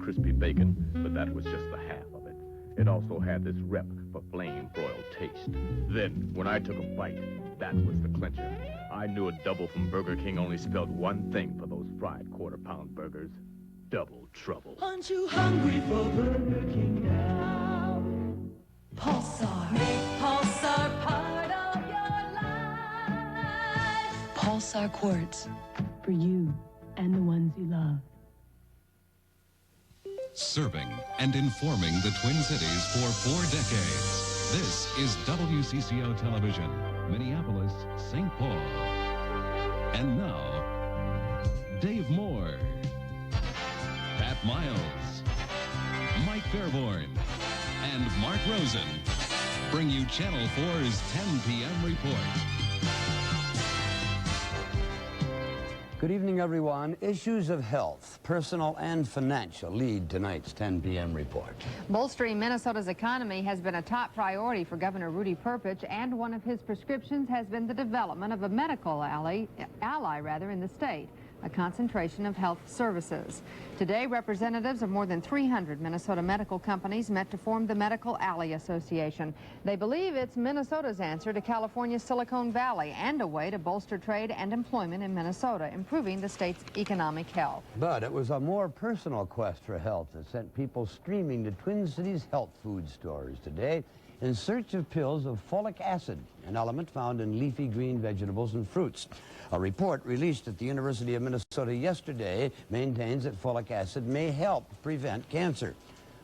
crispy bacon, but that was just the half of it. It also had this rep for flame-broiled taste. Then, when I took a bite, that was the clincher. I knew a double from Burger King only spelled one thing for those fried quarter-pound burgers. Double trouble. Aren't you hungry for Burger King now? Pulsar. Make Pulsar part of your life. Pulsar Quartz. For you and the ones you love. Serving and informing the Twin Cities for 4 decades. This is WCCO Television, Minneapolis, St. Paul. And now, Dave Moore, Pat Miles, Mike Fairborn, and Mark Rosen bring you Channel 4's 10 p.m. report. Good evening, everyone. Issues of health, personal and financial, lead tonight's 10 p.m. report. Bolstering Minnesota's economy has been a top priority for Governor Rudy Perpich, and one of his prescriptions has been the development of a medical ally in the state, a concentration of health services. Today, representatives of more than 300 Minnesota medical companies met to form the Aly Association. They believe it's Minnesota's answer to California's Silicon Valley and a way to bolster trade and employment in Minnesota, improving the state's economic health. But it was a more personal quest for health that sent people streaming to Twin Cities health food stores today in search of pills of folic acid, an element found in leafy green vegetables and fruits. A report released at the University of Minnesota yesterday maintains that folic acid may help prevent cancer.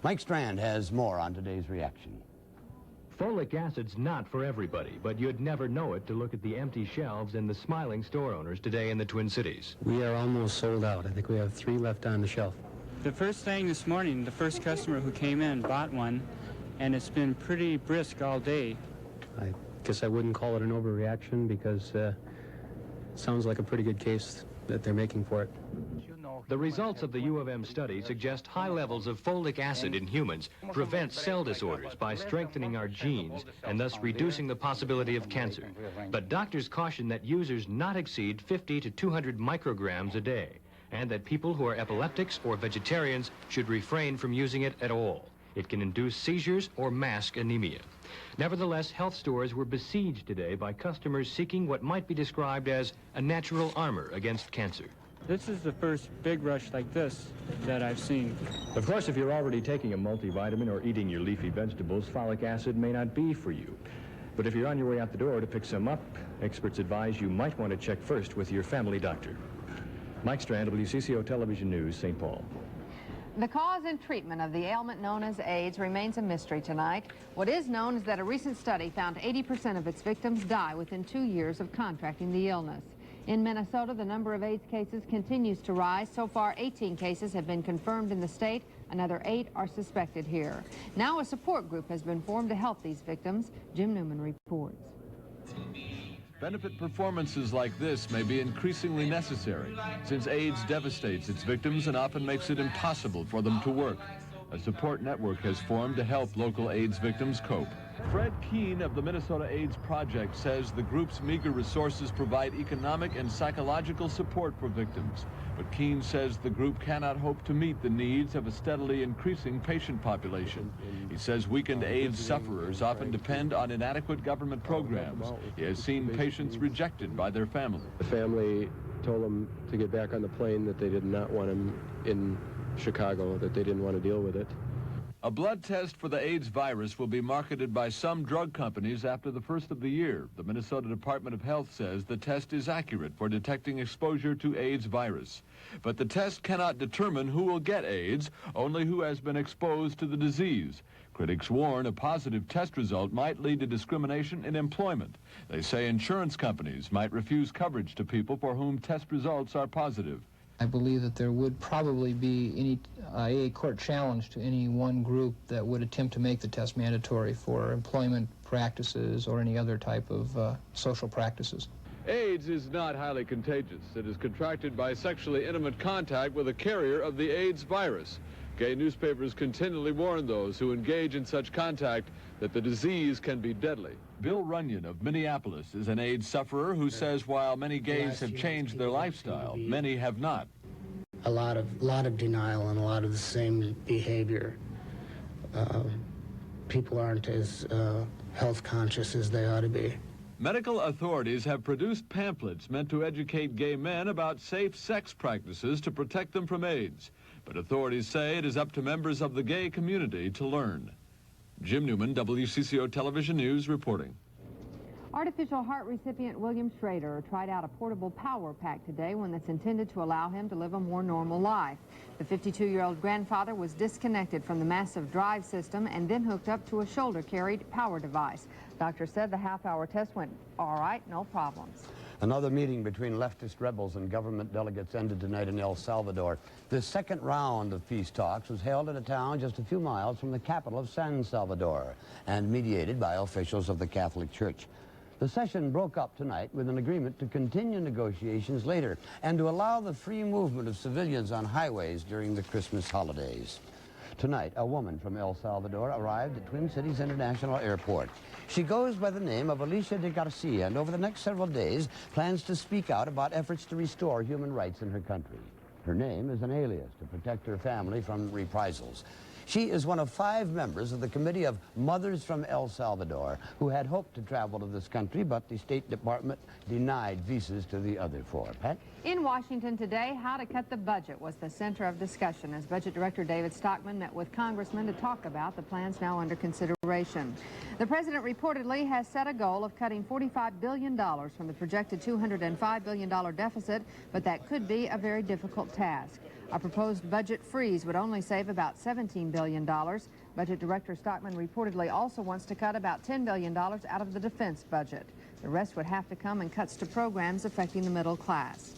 Mike Strand has more on today's reaction. Folic acid's not for everybody, but you'd never know it to look at the empty shelves and the smiling store owners today in the Twin Cities. We are almost sold out. I think we have 3 left on the shelf. The first thing this morning, the first customer who came in bought one, and it's been pretty brisk all day. I guess I wouldn't call it an overreaction because it sounds like a pretty good case that they're making for it. The results of the U of M study suggest high levels of folic acid in humans prevent cell disorders by strengthening our genes and thus reducing the possibility of cancer. But doctors caution that users not exceed 50 to 200 micrograms a day, and that people who are epileptics or vegetarians should refrain from using it at all. It can induce seizures or mask anemia. Nevertheless, health stores were besieged today by customers seeking what might be described as a natural armor against cancer. This is the first big rush like this that I've seen. Of course, if you're already taking a multivitamin or eating your leafy vegetables, folic acid may not be for you. But if you're on your way out the door to pick some up, experts advise you might want to check first with your family doctor. Mike Strand, WCCO Television News, St. Paul. The cause and treatment of the ailment known as AIDS remains a mystery tonight. What is known is that a recent study found 80% of its victims die within 2 years of contracting the illness. In Minnesota, the number of AIDS cases continues to rise. So far, 18 cases have been confirmed in the state. Another 8 are suspected here. Now a support group has been formed to help these victims. Jim Newman reports. Benefit performances like this may be increasingly necessary, since AIDS devastates its victims and often makes it impossible for them to work. A support network has formed to help local AIDS victims cope. Fred Keene of the Minnesota AIDS Project says the group's meager resources provide economic and psychological support for victims. But Keene says the group cannot hope to meet the needs of a steadily increasing patient population. He says weakened AIDS sufferers often depend on inadequate government programs. He has seen patients rejected by their family. The family told them to get back on the plane, that they did not want him in Chicago, that they didn't want to deal with it. A blood test for the AIDS virus will be marketed by some drug companies after the first of the year. The Minnesota Department of Health says the test is accurate for detecting exposure to AIDS virus. But the test cannot determine who will get AIDS, only who has been exposed to the disease. Critics warn a positive test result might lead to discrimination in employment. They say insurance companies might refuse coverage to people for whom test results are positive. I believe that there would probably be a court challenge to any one group that would attempt to make the test mandatory for employment practices or any other type of social practices. AIDS is not highly contagious. It is contracted by sexually intimate contact with a carrier of the AIDS virus. Gay newspapers continually warn those who engage in such contact that the disease can be deadly. Bill Runyon of Minneapolis is an AIDS sufferer who says while many gays have changed their lifestyle, many have not. a lot of denial and a lot of the same behavior. People aren't as health conscious as they ought to be. Medical authorities have produced pamphlets meant to educate gay men about safe sex practices to protect them from AIDS. But authorities say it is up to members of the gay community to learn. Jim Newman, WCCO Television News, reporting. Artificial heart recipient William Schrader tried out a portable power pack today, one that's intended to allow him to live a more normal life. The 52-year-old grandfather was disconnected from the massive drive system and then hooked up to a shoulder-carried power device. Doctors said the half-hour test went all right, no problems. Another meeting between leftist rebels and government delegates ended tonight in El Salvador. The second round of peace talks was held in a town just a few miles from the capital of San Salvador and mediated by officials of the Catholic Church. The session broke up tonight with an agreement to continue negotiations later and to allow the free movement of civilians on highways during the Christmas holidays. Tonight, a woman from El Salvador arrived at Twin Cities International Airport. She goes by the name of Alicia de Garcia and over the next several days plans to speak out about efforts to restore human rights in her country. Her name is an alias to protect her family from reprisals. She is one of 5 members of the Committee of Mothers from El Salvador who had hoped to travel to this country, but the State Department denied visas to the other 4. Pat? In Washington today, how to cut the budget was the center of discussion as Budget Director David Stockman met with congressmen to talk about the plans now under consideration. The president reportedly has set a goal of cutting $45 billion from the projected $205 billion deficit, but that could be a very difficult task. A proposed budget freeze would only save about $17 billion. Budget Director Stockman reportedly also wants to cut about $10 billion out of the defense budget. The rest would have to come in cuts to programs affecting the middle class.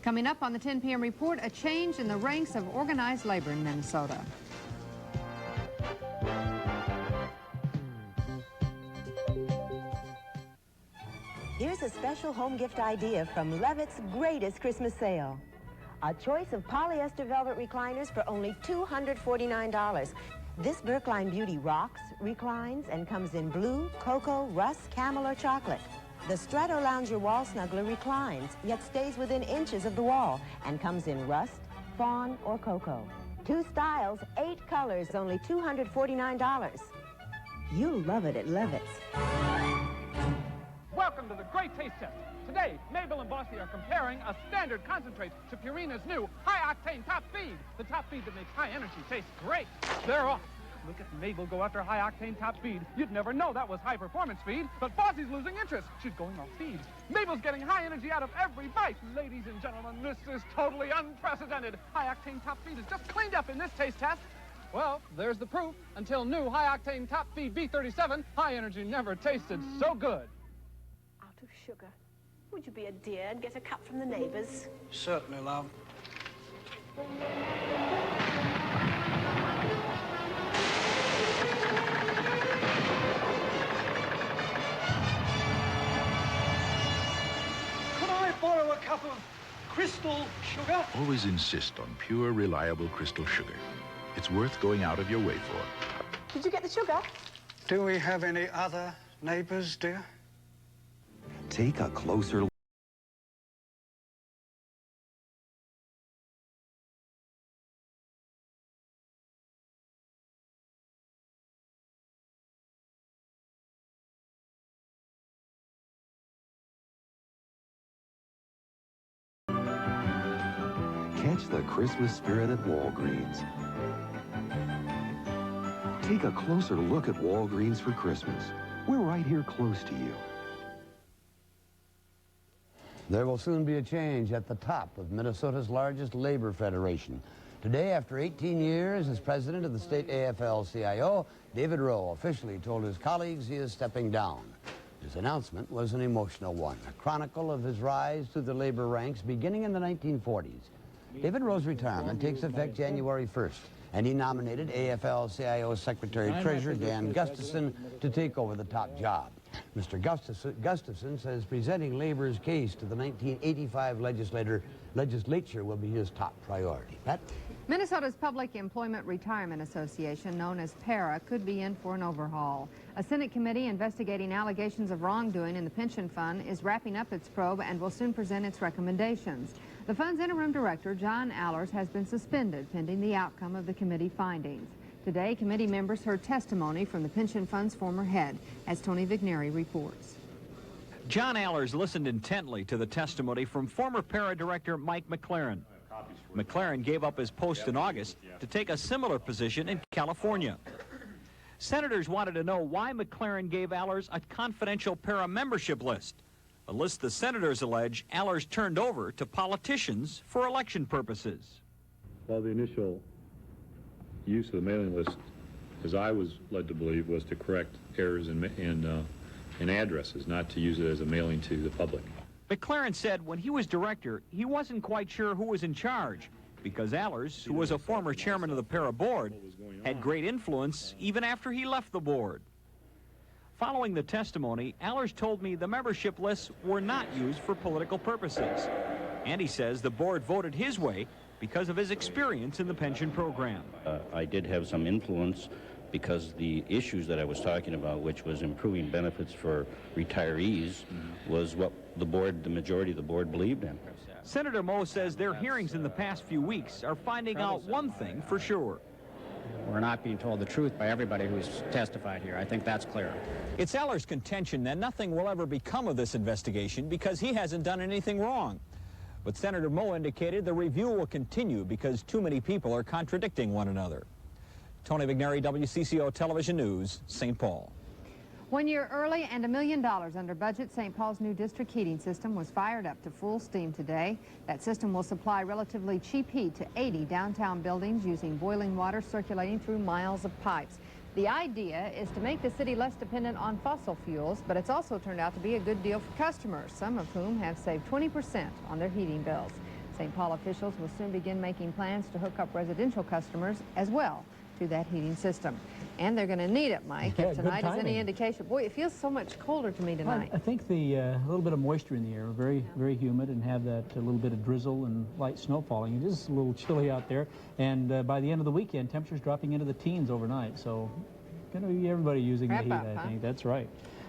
Coming up on the 10 p.m. report, a change in the ranks of organized labor in Minnesota. Here's a special home gift idea from Levitt's greatest Christmas sale. A choice of polyester velvet recliners for only $249. This Brookline Beauty rocks, reclines, and comes in blue, cocoa, rust, camel, or chocolate. The Strato Lounger Wall Snuggler reclines, yet stays within inches of the wall, and comes in rust, fawn, or cocoa. 2 styles, 8 colors, only $249. You'll love it at Levitt's. Welcome to the Great Taste Test. Today, Mabel and Bossy are comparing a standard concentrate to Purina's new high-octane top feed. The top feed that makes high energy taste great. They're off. Look at Mabel go after high-octane top feed. You'd never know that was high-performance feed, but Bossy's losing interest. She's going off feed. Mabel's getting high energy out of every bite. Ladies and gentlemen, this is totally unprecedented. High-octane top feed is just cleaned up in this taste test. Well, there's the proof. Until new high-octane top feed B37, high energy never tasted so good. Out of sugar. Would you be a dear and get a cup from the neighbors? Certainly, love. Could I borrow a cup of crystal sugar? Always insist on pure, reliable crystal sugar. It's worth going out of your way for. Did you get the sugar? Do we have any other neighbors, dear? Take a closer look. Catch the Christmas spirit at Walgreens. Take a closer look at Walgreens for Christmas. We're right here close to you. There will soon be a change at the top of Minnesota's largest labor federation. Today, after 18 years as president of the state AFL-CIO, David Rowe officially told his colleagues he is stepping down. His announcement was an emotional one, a chronicle of his rise through the labor ranks beginning in the 1940s. David Rowe's retirement takes effect January 1st, and he nominated AFL-CIO Secretary-Treasurer Dan Gustafson to take over the top job. Mr. Gustafson says presenting labor's case to the 1985 legislature will be his top priority. Pat? Minnesota's Public Employment Retirement Association, known as PARA, could be in for an overhaul. A Senate committee investigating allegations of wrongdoing in the pension fund is wrapping up its probe and will soon present its recommendations. The fund's interim director, John Allers, has been suspended pending the outcome of the committee findings. Today, committee members heard testimony from the pension fund's former head, as Tony Vigneri reports. John Allers listened intently to the testimony from former PARA director Mike McLaren. McLaren gave up his post in August to take a similar position in California. Senators wanted to know why McLaren gave Allers a confidential PARA membership list, a list the senators allege Allers turned over to politicians for election purposes. Well, the initial use of the mailing list, as I was led to believe, was to correct errors in addresses, not to use it as a mailing to the public. McLaren said when he was director, he wasn't quite sure who was in charge, because Allers, who was a former chairman of the PARA board, had great influence even after he left the board. Following the testimony, Allers told me the membership lists were not used for political purposes. And he says the board voted his way because of his experience in the pension program. I did have some influence because the issues that I was talking about, which was improving benefits for retirees, was what the majority of the board believed in. Senator Moe says their hearings in the past few weeks are finding out one thing for sure. We're not being told the truth by everybody who's testified here. I think that's clear. It's Allers' contention that nothing will ever become of this investigation because he hasn't done anything wrong. But Senator Moe indicated the review will continue because too many people are contradicting one another. Tony Vigneri, WCCO Television News, St. Paul. 1 year early and $1 million under budget, St. Paul's new district heating system was fired up to full steam today. That system will supply relatively cheap heat to 80 downtown buildings using boiling water circulating through miles of pipes. The idea is to make the city less dependent on fossil fuels, but it's also turned out to be a good deal for customers, some of whom have saved 20% on their heating bills. St. Paul officials will soon begin making plans to hook up residential customers as well to that heating system. And they're going to need it, Mike, if tonight is any indication. Boy, it feels so much colder to me tonight. I think the little bit of moisture in the air, very, very humid, and have that little bit of drizzle and light snow falling. It is a little chilly out there, and by the end of the weekend, temperatures dropping into the teens overnight. So, going to be everybody using the heat, I think. That's right.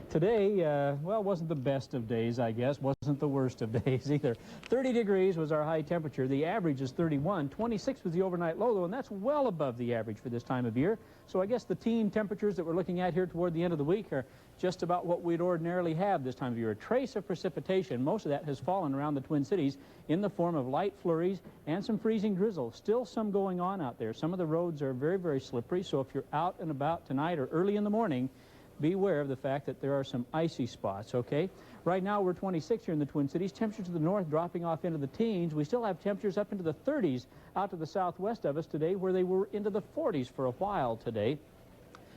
Today, well, wasn't the best of days, I guess. Wasn't the worst of days either. 30 degrees was our high temperature. The average is 31. 26 was the overnight low, though, and that's well above the average for this time of year. So I guess the teen temperatures that we're looking at here toward the end of the week are just about what we'd ordinarily have this time of year. A trace of precipitation, most of that has fallen around the Twin Cities in the form of light flurries and some freezing drizzle. Still some going on out there. Some of the roads are very, very slippery, so if you're out and about tonight or early in the morning, beware of the fact that there are some icy spots, okay? Right now, we're 26 here in the Twin Cities. Temperatures to the north dropping off into the teens. We still have temperatures up into the 30s out to the southwest of us today, where they were into the 40s for a while today.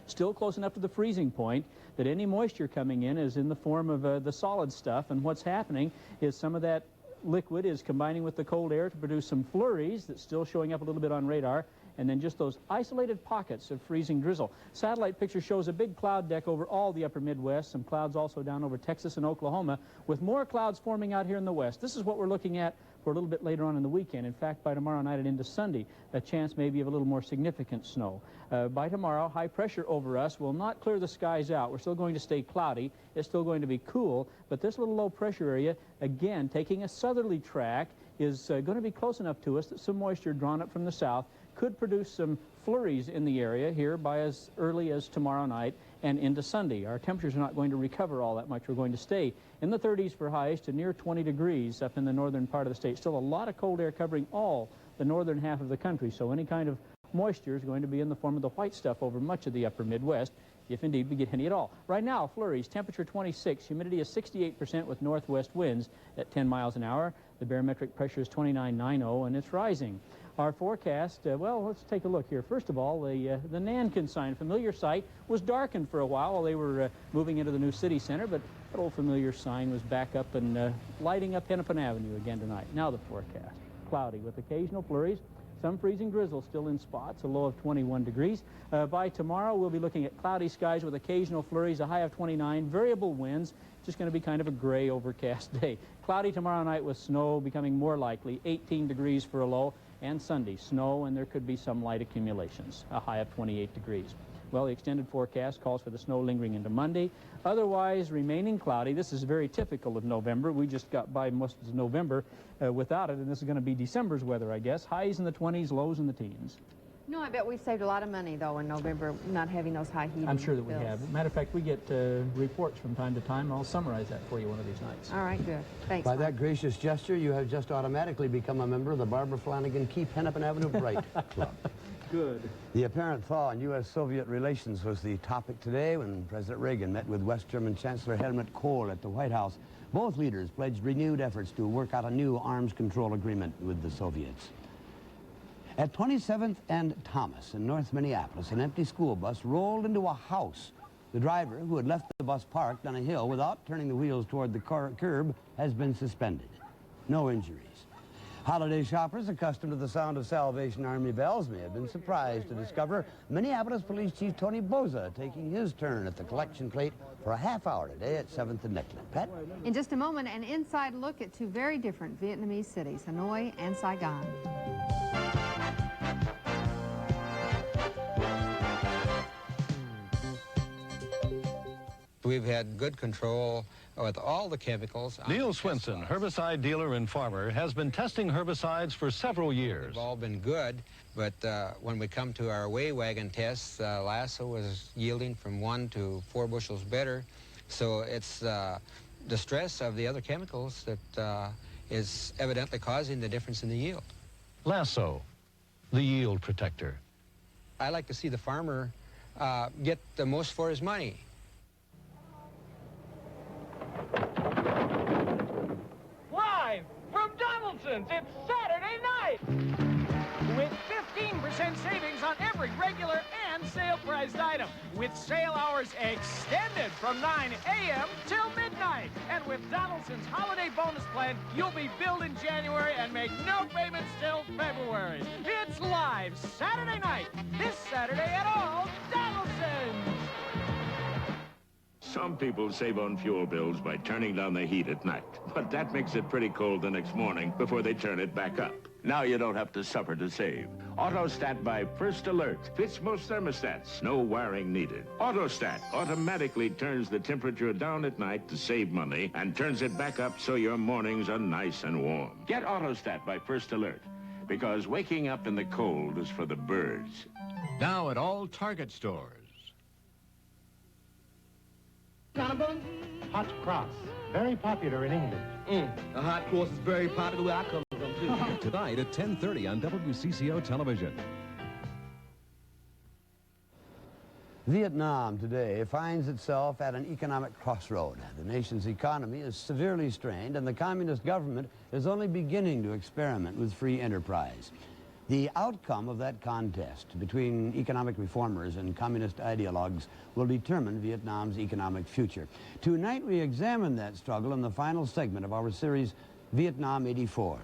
Still close enough to the freezing point that any moisture coming in is in the form of the solid stuff, and what's happening is some of that liquid is combining with the cold air to produce some flurries that's still showing up a little bit on radar, and then just those isolated pockets of freezing drizzle. Satellite picture shows a big cloud deck over all the upper Midwest, some clouds also down over Texas and Oklahoma, with more clouds forming out here in the west. This is what we're looking at for a little bit later on in the weekend. In fact, by tomorrow night and into Sunday, a chance maybe of a little more significant snow. By tomorrow, high pressure over us will not clear the skies out. We're still going to stay cloudy. It's still going to be cool, but this little low pressure area, again, taking a southerly track, is going to be close enough to us that some moisture drawn up from the south could produce some flurries in the area here by as early as tomorrow night and into Sunday. Our temperatures are not going to recover all that much. We're going to stay in the 30s for highs to near 20 degrees up in the northern part of the state. Still a lot of cold air covering all the northern half of the country, so any kind of moisture is going to be in the form of the white stuff over much of the upper Midwest, if indeed we get any at all. Right now, flurries, temperature 26, humidity is 68% with northwest winds at 10 miles an hour. The barometric pressure is 29.90, and it's rising. Our forecast, well, let's take a look here. First of all, the Nankin sign, familiar sight, was darkened for a while they were moving into the new city center, but that old familiar sign was back up and lighting up Hennepin Avenue again tonight. Now the forecast, cloudy with occasional flurries, some freezing drizzle still in spots, a low of 21 degrees. By tomorrow, we'll be looking at cloudy skies with occasional flurries, a high of 29, variable winds, just going to be kind of a gray, overcast day. Cloudy tomorrow night with snow becoming more likely, 18 degrees for a low. and Sunday, snow, and there could be some light accumulations, a high of 28 degrees. Well, the extended forecast calls for the snow lingering into Monday. Otherwise, remaining cloudy. This is very typical of November. We just got by most of November without it, and this is going to be December's weather, I guess. Highs in the 20s, lows in the teens. No, I bet we saved a lot of money, though, in November, not having those high heating I'm sure that we bills. have. Matter of fact, we get reports from time to time. I'll summarize that for you one of these nights. All right, good. Thanks. By that gracious gesture, you have just automatically become a member of the Barbara Flanagan Keep Hennepin Avenue Bright Club. Good. The apparent thaw in U.S.-Soviet relations was the topic today when President Reagan met with West German Chancellor Helmut Kohl at the White House. Both leaders pledged renewed efforts to work out a new arms control agreement with the Soviets. At 27th and Thomas in North Minneapolis, an empty school bus rolled into a house. The driver, who had left the bus parked on a hill without turning the wheels toward the curb, has been suspended. No injuries. Holiday shoppers accustomed to the sound of Salvation Army bells may have been surprised to discover Minneapolis Police Chief Tony Boza taking his turn at the collection plate for a half hour today at 7th and Neckland. Pat? In just a moment, an inside look at two very different Vietnamese cities, Hanoi and Saigon. We've had good control with all the chemicals. Neil Swinson, herbicide dealer and farmer, has been testing herbicides for several years. They've all been good, but when we come to our weigh wagon tests, Lasso was yielding from 1 to 4 bushels better. So it's the stress of the other chemicals that is evidently causing the difference in the yield. Lasso, the yield protector. I like to see the farmer get the most for his money. Live from Donaldson's, it's Saturday night! With 15% savings on every regular and sale-priced item. With sale hours extended from 9 a.m. till midnight. And with Donaldson's holiday bonus plan, you'll be billed in January and make no payments till February. It's live Saturday night, this Saturday at all Donaldson's! Some people save on fuel bills by turning down the heat at night, but that makes it pretty cold the next morning before they turn it back up. Now you don't have to suffer to save. AutoStat by First Alert fits most thermostats, no wiring needed. AutoStat automatically turns the temperature down at night to save money and turns it back up so your mornings are nice and warm. Get AutoStat by First Alert, because waking up in the cold is for the birds. Now at all Target stores. Hot cross, very popular in England. The hot cross is very popular where I come from, too. Tonight at 10:30 on WCCO television. Vietnam today finds itself at an economic crossroad. The nation's economy is severely strained, and the communist government is only beginning to experiment with free enterprise. The outcome of that contest between economic reformers and communist ideologues will determine Vietnam's economic future. Tonight we examine that struggle in the final segment of our series, Vietnam 84.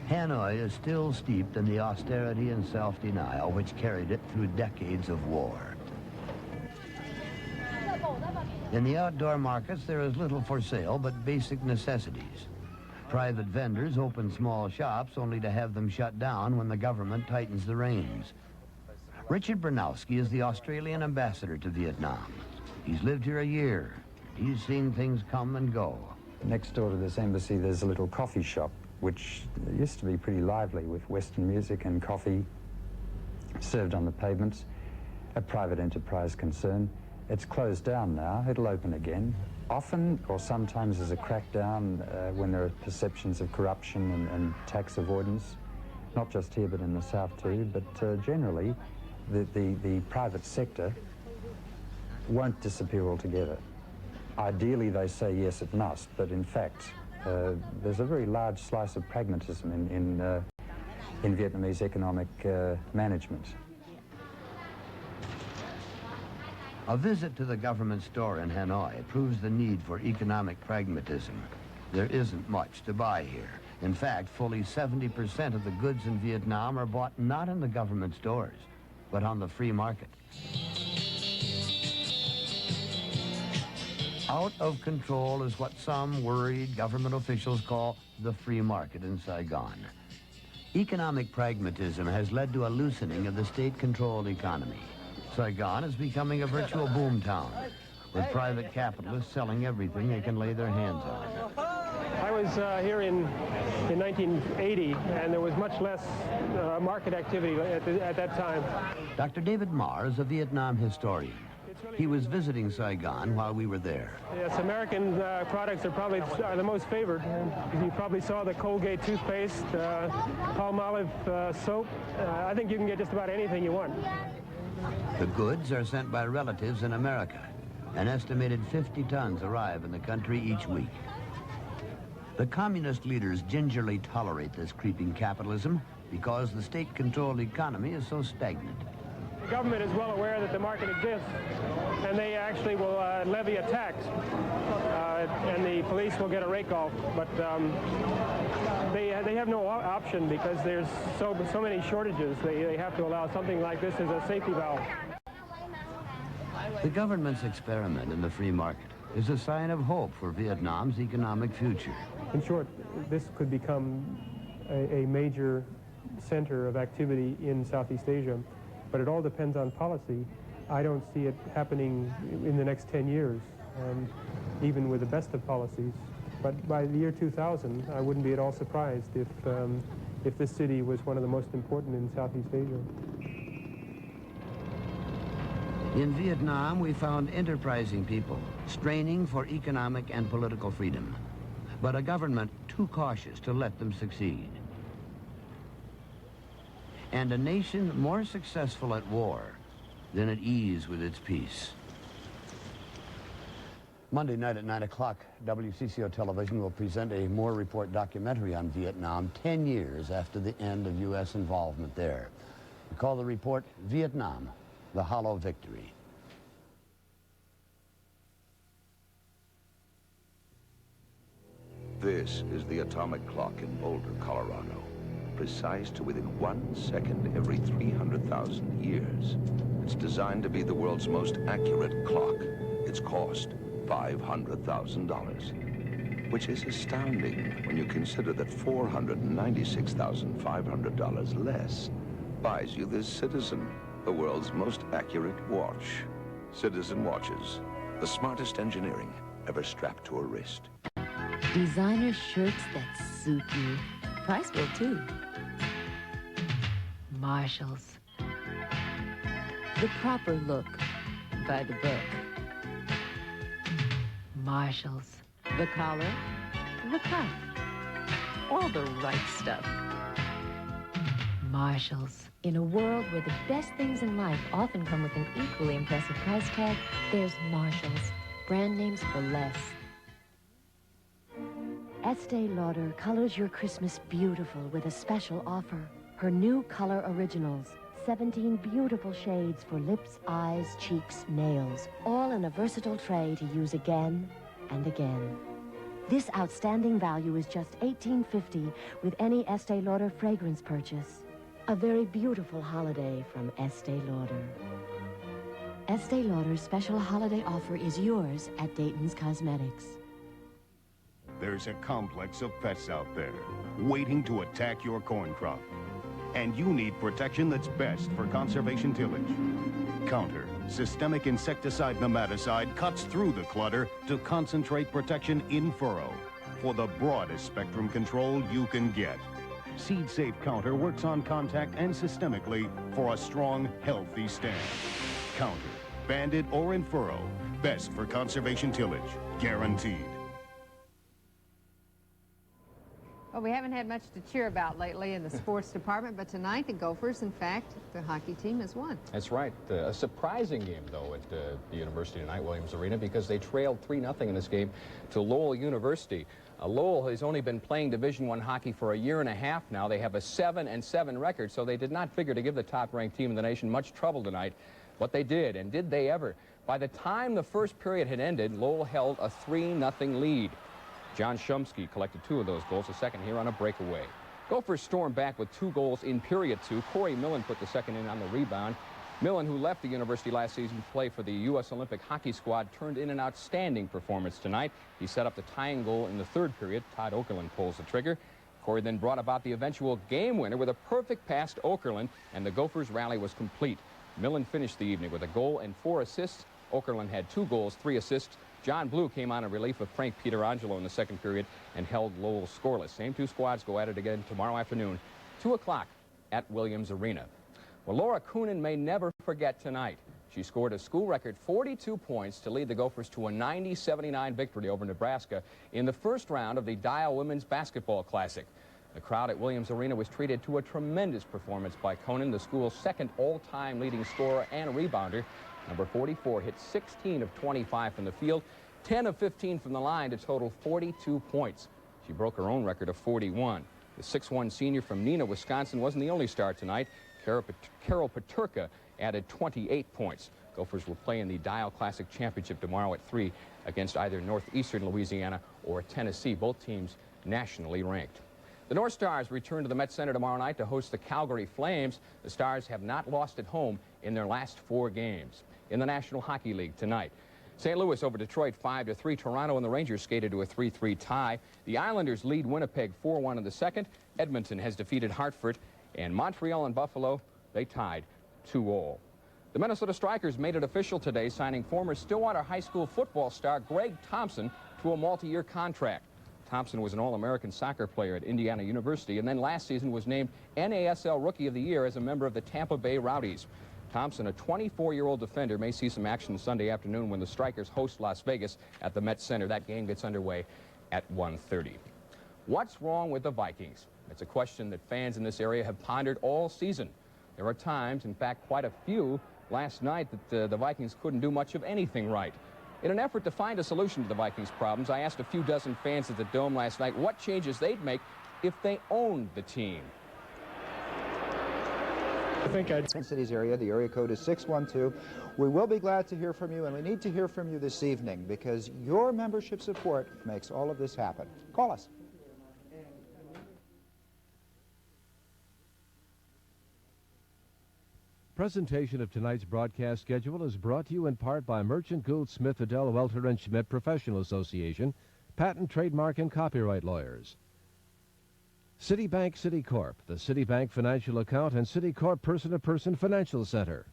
Hanoi is still steeped in the austerity and self-denial which carried it through decades of war. In the outdoor markets, there is little for sale but basic necessities. Private vendors open small shops only to have them shut down when the government tightens the reins. Richard Bernowski is the Australian ambassador to Vietnam. He's lived here a year. He's seen things come and go. Next door to this embassy, there's a little coffee shop, which used to be pretty lively with Western music and coffee served on the pavements, a private enterprise concern. It's closed down now. It'll open again. Often, or sometimes, there's a crackdown when there are perceptions of corruption and tax avoidance, not just here but in the South too, but generally the private sector won't disappear altogether. Ideally, they say yes, it must, but in fact, there's a very large slice of pragmatism in Vietnamese economic management. A visit to the government store in Hanoi proves the need for economic pragmatism. There isn't much to buy here. In fact, fully 70% of the goods in Vietnam are bought not in the government stores, but on the free market. Out of control is what some worried government officials call the free market in Saigon. Economic pragmatism has led to a loosening of the state-controlled economy. Saigon is becoming a virtual boomtown, with private capitalists selling everything they can lay their hands on. I was here in 1980, and there was much less market activity at that time. Dr. David Marr is a Vietnam historian. He was visiting Saigon while we were there. Yes, American products are the most favored. You probably saw the Colgate toothpaste, Palmolive soap. I think you can get just about anything you want. The goods are sent by relatives in America. An estimated 50 tons arrive in the country each week. The communist leaders gingerly tolerate this creeping capitalism because the state-controlled economy is so stagnant. The government is well aware that the market exists, and they actually will levy a tax, and the police will get a rake off. But they have no option because there's so many shortages. They have to allow something like this as a safety valve. The government's experiment in the free market is a sign of hope for Vietnam's economic future. In short, this could become a major center of activity in Southeast Asia, but it all depends on policy. I don't see it happening in the next 10 years, even with the best of policies. But by the year 2000, I wouldn't be at all surprised if this city was one of the most important in Southeast Asia. In Vietnam, we found enterprising people straining for economic and political freedom, but a government too cautious to let them succeed. And a nation more successful at war than at ease with its peace. Monday night at 9 o'clock, WCCO Television will present a Moore Report documentary on Vietnam 10 years after the end of U.S. involvement there. We call the report Vietnam, the Hollow Victory. This is the atomic clock in Boulder, Colorado. Precise to within 1 second every 300,000 years. It's designed to be the world's most accurate clock. Its cost, $500,000, which is astounding when you consider that $496,500 less buys you this Citizen, the world's most accurate watch. Citizen watches, the smartest engineering ever strapped to a wrist. Designer shirts that suit you. Price will too. Marshalls. The proper look by the book. Marshalls. The collar, the cuff. All the right stuff. Marshalls. In a world where the best things in life often come with an equally impressive price tag, there's Marshalls. Brand names for less. Estee Lauder colors your Christmas beautiful with a special offer. Her new color originals. 17 beautiful shades for lips, eyes, cheeks, nails. All in a versatile tray to use again and again. This outstanding value is just $18.50 with any Estee Lauder fragrance purchase. A very beautiful holiday from Estee Lauder. Estee Lauder's special holiday offer is yours at Dayton's Cosmetics. There's a complex of pests out there waiting to attack your corn crop. And you need protection that's best for conservation tillage. Counter Systemic Insecticide Nematicide cuts through the clutter to concentrate protection in furrow for the broadest spectrum control you can get. Seed Safe Counter works on contact and systemically for a strong, healthy stand. Counter, banded or in furrow, best for conservation tillage, guaranteed. Well, we haven't had much to cheer about lately in the sports department, but tonight the Gophers, in fact, the hockey team has won. That's right. A surprising game, though, at the University tonight, Williams Arena, because they trailed 3-0 in this game to Lowell University. Lowell has only been playing Division I hockey for a year and a half now. They have a 7-7 record, so they did not figure to give the top-ranked team in the nation much trouble tonight. But they did, and did they ever? By the time the first period had ended, Lowell held a 3-0 lead. John Shumsky collected 2 of those goals, the second here on a breakaway. Gophers stormed back with 2 goals in period 2. Corey Millen put the second in on the rebound. Millen, who left the university last season to play for the U.S. Olympic hockey squad, turned in an outstanding performance tonight. He set up the tying goal in the third period. Todd Okerlund pulls the trigger. Corey then brought about the eventual game winner with a perfect pass to Okerlund, and the Gophers' rally was complete. Millen finished the evening with a goal and 4 assists. Okerlund had 2 goals, 3 assists. John Blue came on in relief of Frank Pietrangelo in the second period and held Lowell scoreless. Same 2 squads go at it again tomorrow afternoon, 2 o'clock at Williams Arena. Well, Laura Coonan may never forget tonight. She scored a school record 42 points to lead the Gophers to a 90-79 victory over Nebraska in the first round of the Dial Women's Basketball Classic. The crowd at Williams Arena was treated to a tremendous performance by Coonan, the school's second all-time leading scorer and rebounder. Number 44 hit 16 of 25 from the field, 10 of 15 from the line to total 42 points. She broke her own record of 41. The 6'1 senior from Neenah, Wisconsin wasn't the only star tonight. Carol Paterka added 28 points. Gophers will play in the Dial Classic Championship tomorrow at 3 against either Northeastern Louisiana or Tennessee, both teams nationally ranked. The North Stars return to the Met Center tomorrow night to host the Calgary Flames. The Stars have not lost at home in their last 4 games. In the National Hockey League tonight, St. Louis over Detroit 5-3. Toronto and the Rangers skated to a 3-3 tie. The Islanders lead Winnipeg 4-1 in the second. Edmonton has defeated Hartford. And Montreal and Buffalo, they tied 2-2. The Minnesota Strikers made it official today, signing former Stillwater High School football star Greg Thompson to a multi-year contract. Thompson was an All-American soccer player at Indiana University, and then last season was named NASL Rookie of the Year as a member of the Tampa Bay Rowdies. Thompson, a 24-year-old defender, may see some action Sunday afternoon when the Strikers host Las Vegas at the Met Center. That game gets underway at 1:30. What's wrong with the Vikings? It's a question that fans in this area have pondered all season. There are times, in fact quite a few, last night that the Vikings couldn't do much of anything right. In an effort to find a solution to the Vikings' problems, I asked a few dozen fans at the Dome last night what changes they'd make if they owned the team. I think Twin Cities area. The area code is 612. We will be glad to hear from you, and we need to hear from you this evening because your membership support makes all of this happen. Call us. Presentation of tonight's broadcast schedule is brought to you in part by Merchant Gould Smith Adele Welter and Schmidt Professional Association, patent, trademark, and copyright lawyers. Citibank Citicorp, the Citibank Financial Account and Citicorp Person-to-Person Financial Center.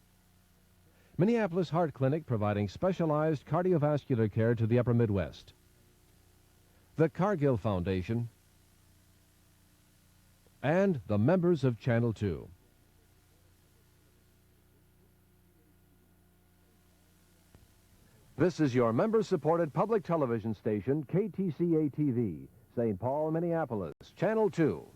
Minneapolis Heart Clinic providing specialized cardiovascular care to the Upper Midwest. The Cargill Foundation and the members of Channel 2. This is your member-supported public television station, KTCA-TV, St. Paul, Minneapolis, Channel 2.